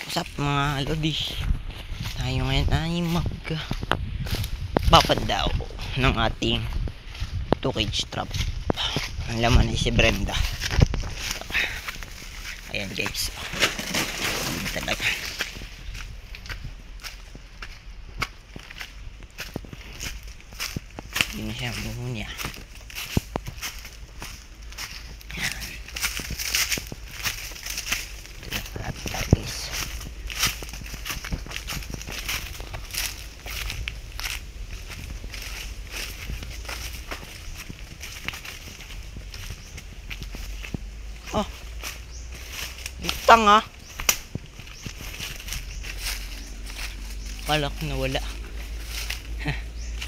What's up mga lodi? Tayo ngayon ay papandaw ng ating 2 cage trap. Ang laman ay si Brenda. Ayan guys, talaga yun siya ang buho niya. Ayan, ito na parati tayo guys. Oh, itang ha. Kala ko nawala.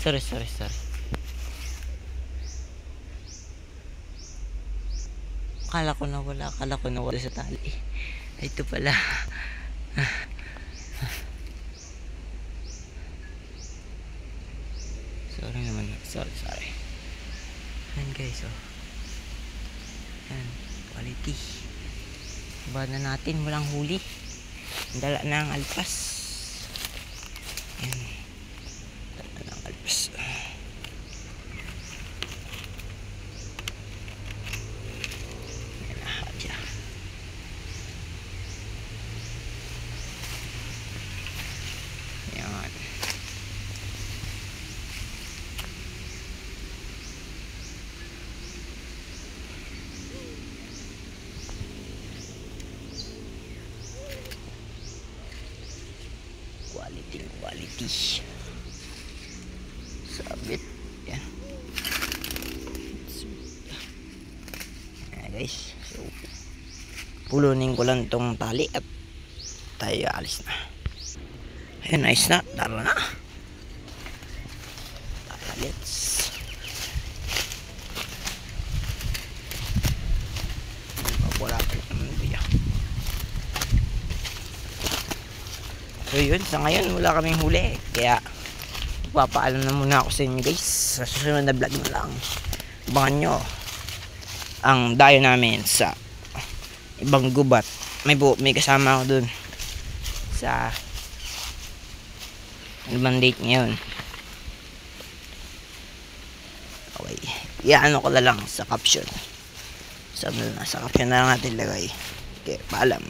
sorry. Kala ko nawala sa tali. Ito pala. Sorry naman. Sorry. Ayan guys, oh. Ayan, quality. Iba na natin, walang huli. Dala na ang alpas. Ayan. Dala na ang alpas. Ayan na, hadya. Ayan. Quality. Sabit. Yan. Ayan guys. So, pulunin ko lang tong tali at tayo alis na. Ayan, nice na. Tara na. Let's. Wala pa naman kuya. So yun, sa ngayon wala kaming huli, kaya papaalam na muna ako sa inyo guys. Sa susunod na vlog na lang, abangan nyo ang dayo namin sa ibang gubat. May kasama ako dun sa ano bang date ngayon. Okay, iano ko na lang sa caption. Sa caption na lang natin lagay. Okay, paalam.